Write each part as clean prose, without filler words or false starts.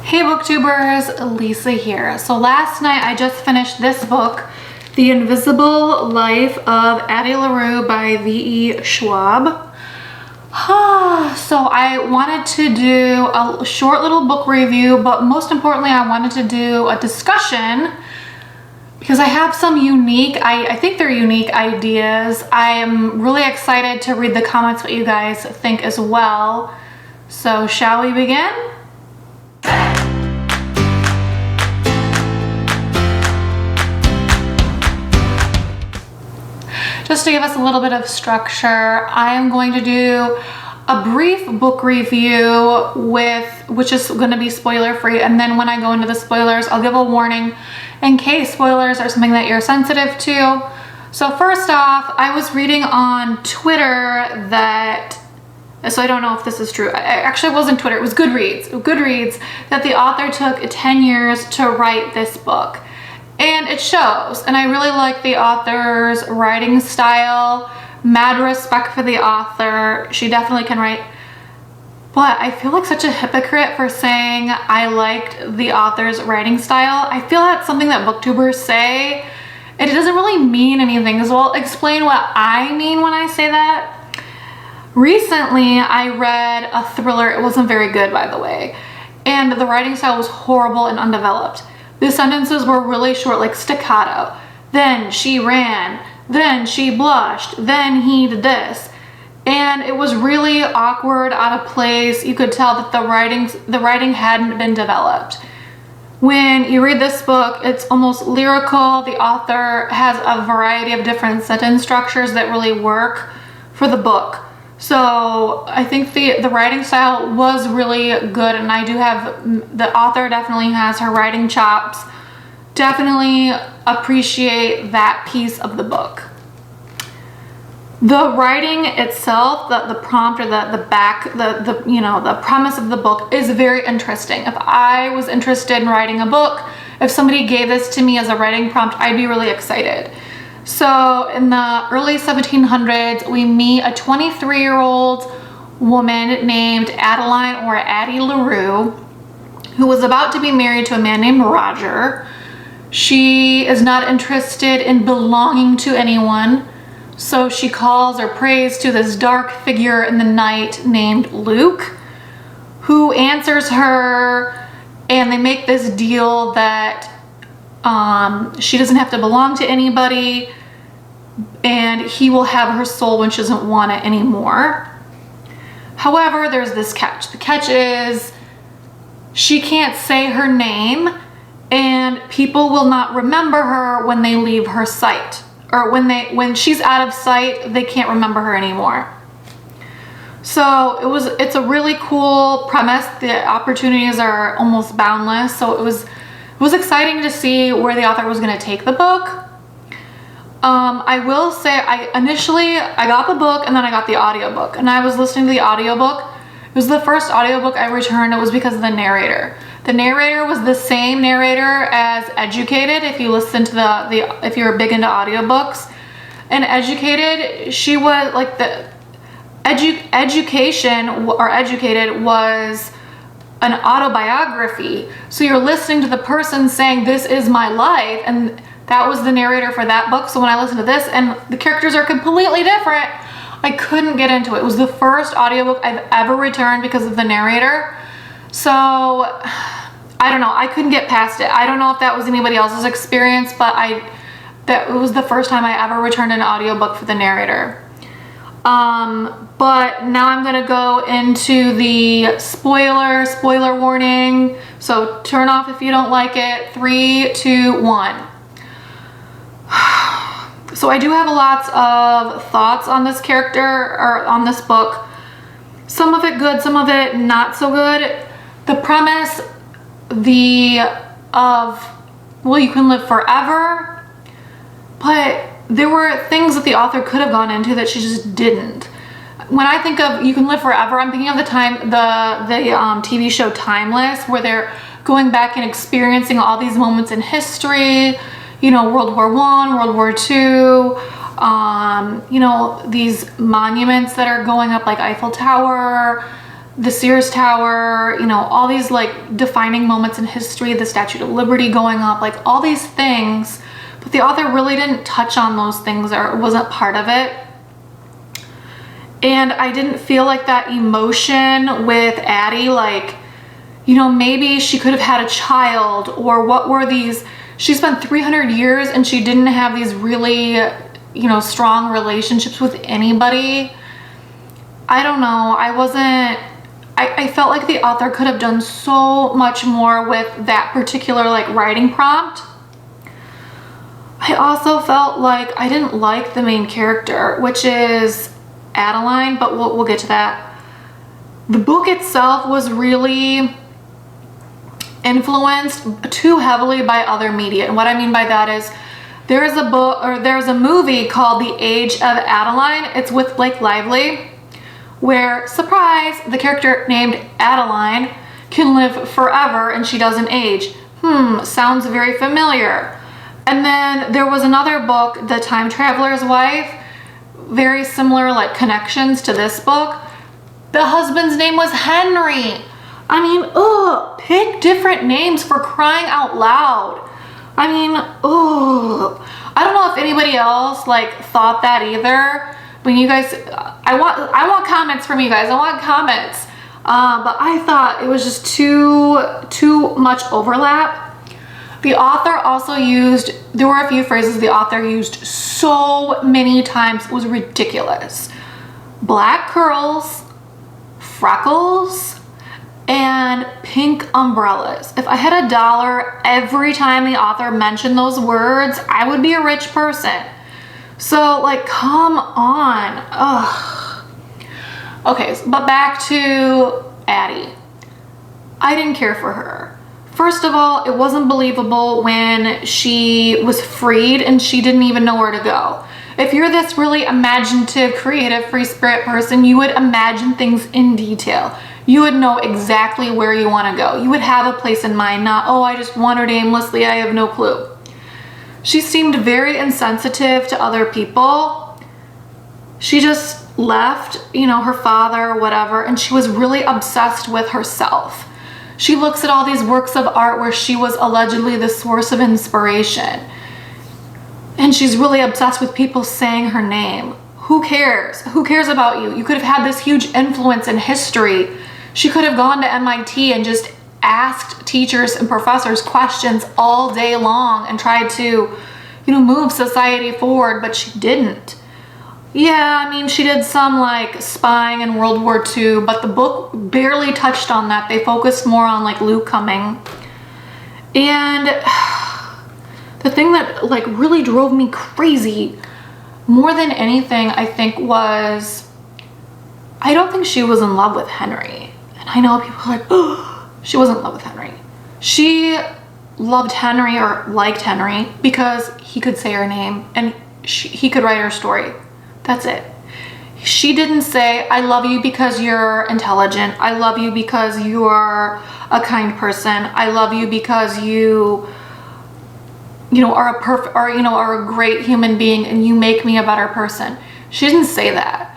Hey booktubers, Lisa here. So last night I just finished this book, The Invisible Life of Addie LaRue by VE Schwab. So I wanted to do a short little book review, but most importantly I wanted to do a discussion because I have some unique, I think they're unique ideas. I am really excited to read the comments, what you guys think as well. So shall we begin? Just to give us a little bit of structure, I am going to do a brief book review which is going to be spoiler free, and then when I go into the spoilers, I'll give a warning in case spoilers are something that you're sensitive to. So first off, I was reading on Twitter that, so I don't know if this is true. Actually, it wasn't Twitter, it was Goodreads, that the author took 10 years to write this book. And it shows, and I really like the author's writing style. Mad respect for the author. She definitely can write. But I feel like such a hypocrite for saying I liked the author's writing style. I feel that's something that booktubers say, and it doesn't really mean anything. So I'll explain what I mean when I say that. Recently, I read a thriller. It wasn't very good, by the way. And the writing style was horrible and undeveloped. The sentences were really short, like staccato. Then she ran, then she blushed, then he did this. And it was really awkward, out of place. You could tell that the writing hadn't been developed. When you read this book, it's almost lyrical. The author has a variety of different sentence structures that really work for the book. So I think the writing style was really good, and I do have, the author definitely has her writing chops. Definitely appreciate that piece of the book. The writing itself, the prompt or the premise of the book is very interesting. If I was interested in writing a book, if somebody gave this to me as a writing prompt, I'd be really excited. So in the early 1700s, we meet a 23-year-old woman named Addie LaRue, who was about to be married to a man named Roger. She is not interested in belonging to anyone, so she calls or prays to this dark figure in the night named Luke, who answers her, and they make this deal that she doesn't have to belong to anybody, and he will have her soul when she doesn't want it anymore. However, there's this catch. The catch is she can't say her name, and people will not remember her when they leave her sight, or when she's out of sight, they can't remember her anymore. So it's a really cool premise. The opportunities are almost boundless. So it was exciting to see where the author was going to take the book. I will say I got the book and then I got the audiobook, and I was listening to the audiobook. It was the first audiobook I returned. It was because of the narrator. The narrator was the same narrator as Educated. If you listen to if you're big into audiobooks, and Educated, she was like Education Educated was an autobiography. So you're listening to the person saying, this is my life, and that was the narrator for that book. So when I listened to this and the characters are completely different, I couldn't get into it. It was the first audiobook I've ever returned because of the narrator. So I don't know, I couldn't get past it. I don't know if that was anybody else's experience, but it was the first time I ever returned an audiobook for the narrator. But now I'm gonna go into the spoiler warning. So turn off if you don't like it. 3, 2, 1. So I do have lots of thoughts on this character, or on this book. Some of it good, some of it not so good. The premise, well, you can live forever, but there were things that the author could have gone into that she just didn't. When I think of You Can Live Forever, I'm thinking of the TV show Timeless, where they're going back and experiencing all these moments in history, World War I, World War II, these monuments that are going up, like Eiffel Tower, the Sears Tower, you know, all these like defining moments in history, the Statue of Liberty going up, like all these things, but the author really didn't touch on those things, or it wasn't part of it. And I didn't feel like that emotion with Addie, like, you know, maybe she could have had a child, or what were these, she spent 300 years and she didn't have these really, you know, strong relationships with anybody. I don't know, I felt like the author could have done so much more with that particular like writing prompt. I also felt like I didn't like the main character, which is Adeline, but we'll get to that. The book itself was really influenced too heavily by other media. And what I mean by that is there's a movie called The Age of Adeline. It's with Blake Lively, where, surprise, the character named Adeline can live forever and she doesn't age. Sounds very familiar. And then there was another book, The Time Traveler's Wife, very similar like connections to this book. The husband's name was Henry. I mean, pick different names, for crying out loud. I mean, I don't know if anybody else like thought that either. When you guys, I want comments from you guys. I want comments. But I thought it was just too much overlap. The author also used, there were a few phrases the author used so many times, it was ridiculous. Black curls, freckles, and pink umbrellas. If I had $1 every time the author mentioned those words, I would be a rich person. So like, come on. Ugh. Okay, but back to Addie. I didn't care for her. First of all, it wasn't believable when she was freed and she didn't even know where to go. If you're this really imaginative, creative, free spirit person, you would imagine things in detail. You would know exactly where you want to go. You would have a place in mind, not, oh, I just wandered aimlessly, I have no clue. She seemed very insensitive to other people. She just left, you know, her father, whatever, and she was really obsessed with herself. She looks at all these works of art where she was allegedly the source of inspiration. And she's really obsessed with people saying her name. Who cares? Who cares about you? You could have had this huge influence in history. She could have gone to MIT and just asked teachers and professors questions all day long and tried to, you know, move society forward, but she didn't. Yeah, I mean, she did some like spying in World War II, but the book barely touched on that. They focused more on like Luke coming. And the thing that like really drove me crazy more than anything, I think, was I don't think she was in love with Henry. And I know people are like, oh, she wasn't in love with Henry. She loved Henry, or liked Henry, because he could say her name and he could write her story. That's it. She didn't say, I love you because you're intelligent. I love you because you're a kind person. I love you because you know, are a perfect, or, you know, are a great human being and you make me a better person. She didn't say that.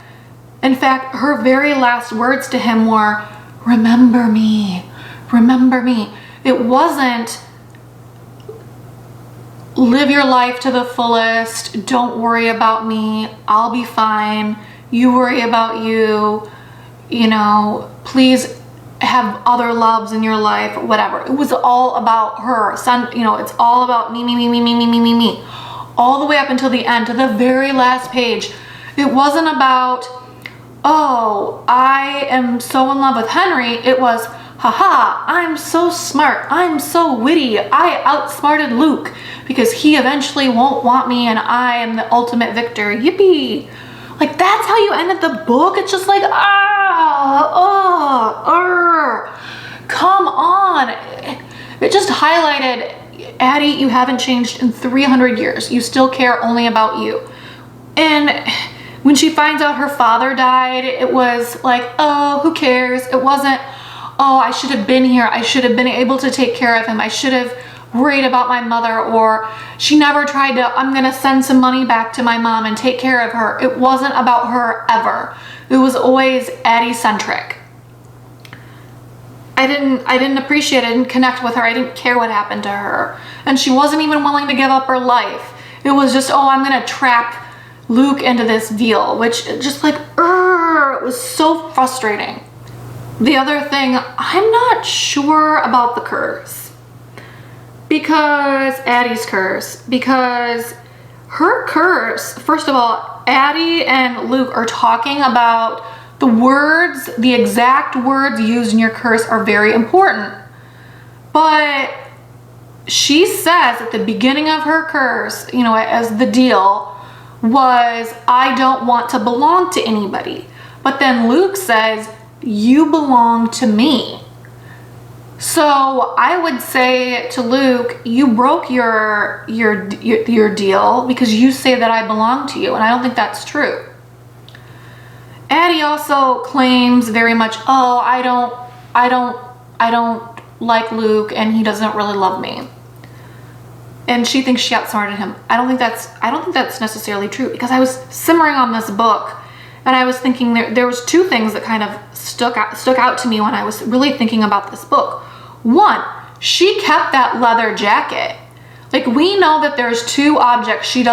In fact, her very last words to him were, remember me, remember me. It wasn't, live your life to the fullest, don't worry about me, I'll be fine, you worry about you, you know, please have other loves in your life, whatever. It was all about her. Son, you know, it's all about me, me, me, me, me, me, me, me, me. All the way up until the end, to the very last page. It wasn't about, oh, I am so in love with Henry. It was, haha, I'm so smart, I'm so witty, I outsmarted Luke because he eventually won't want me and I am the ultimate victor, yippee. Like, that's how you ended the book? It's just like, come on. It just highlighted, Addie, you haven't changed in 300 years. You still care only about you. And when she finds out her father died, it was like, oh, who cares? It wasn't, oh, I should have been here. I should have been able to take care of him. I should have worried about my mother, or she never tried to, I'm gonna send some money back to my mom and take care of her. It wasn't about her ever. It was always Addie-centric. I didn't appreciate it. I didn't connect with her. I didn't care what happened to her. And she wasn't even willing to give up her life. It was just, oh, I'm gonna trap Luke into this deal, which just like, it was so frustrating. The other thing, I'm not sure about the curse. Because Addie's curse. Because her curse, first of all, Addie and Luke are talking about the words, the exact words used in your curse are very important. But she says at the beginning of her curse, you know, as the deal was, I don't want to belong to anybody. But then Luke says, you belong to me. So I would say to Luke, you broke your deal because you say that I belong to you, and I don't think that's true. Addie also claims very much, oh, I don't like Luke and he doesn't really love me. And she thinks she outsmarted him. I don't think that's necessarily true, because I was simmering on this book and I was thinking there was two things that kind of stuck out to me when I was really thinking about this book. One, she kept that leather jacket. Like, we know that there's two objects she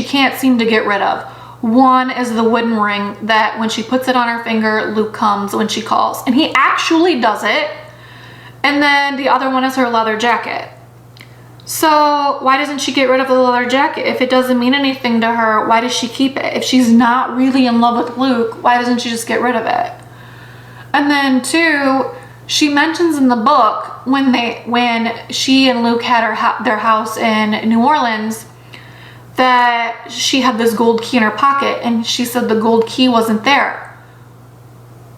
can't seem to get rid of. One is the wooden ring that when she puts it on her finger, Luke comes when she calls, and he actually does it. And then the other one is her leather jacket. So why doesn't she get rid of the leather jacket? If it doesn't mean anything to her, why does she keep it? If she's not really in love with Luke, why doesn't she just get rid of it? And then two, she mentions in the book when she and Luke had their house in New Orleans, that she had this gold key in her pocket, and she said the gold key wasn't there.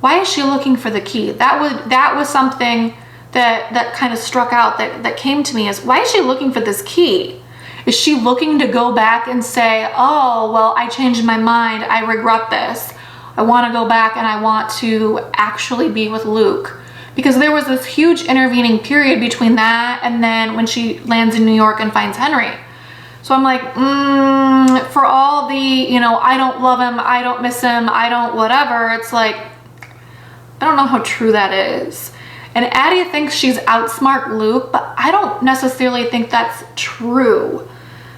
Why is she looking for the key? That was something that kind of struck out, that came to me, is why is she looking for this key? Is she looking to go back and say, oh, well, I changed my mind, I regret this, I want to go back and I want to actually be with Luke? Because there was this huge intervening period between that and then when she lands in New York and finds Henry. So I'm like, for all the, you know, I don't love him, I don't miss him, I don't whatever, it's like, I don't know how true that is. And Addie thinks she's outsmart Luke, but I don't necessarily think that's true.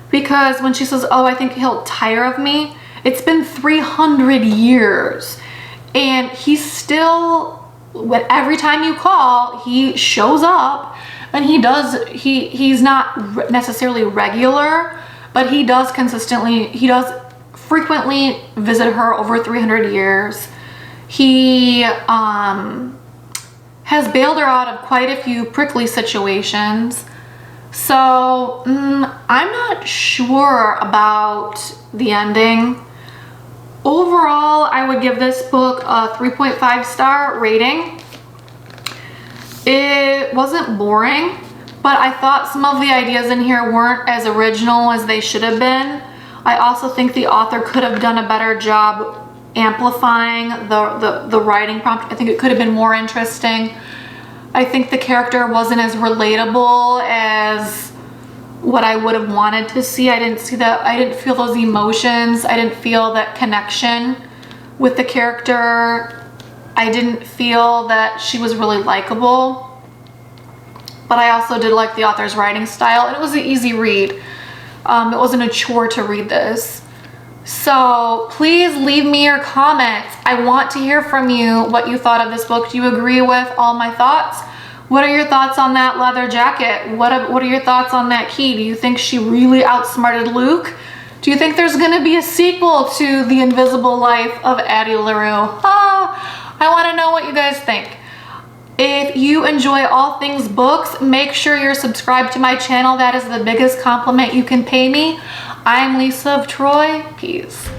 Because when she says, oh, I think he'll tire of me, it's been 300 years. And he's still, every time you call, he shows up. And he's not necessarily regular, but he does frequently visit her over 300 years. He has bailed her out of quite a few prickly situations. So I'm not sure about the ending. Overall, I would give this book a 3.5 star rating. It wasn't boring, but I thought some of the ideas in here weren't as original as they should have been. I also think the author could have done a better job amplifying the writing prompt. I think it could have been more interesting. I think the character wasn't as relatable as what I would have wanted to see. I didn't feel those emotions. I didn't feel that connection with the character. I didn't feel that she was really likable, but I also did like the author's writing style. It was an easy read. It wasn't a chore to read this. So please leave me your comments. I want to hear from you what you thought of this book. Do you agree with all my thoughts? What are your thoughts on that leather jacket? What are your thoughts on that key? Do you think she really outsmarted Luke? Do you think there's gonna be a sequel to The Invisible Life of Addie LaRue? I wanna know what you guys think. If you enjoy all things books, make sure you're subscribed to my channel. That is the biggest compliment you can pay me. I'm Lisa of Troy. Peace.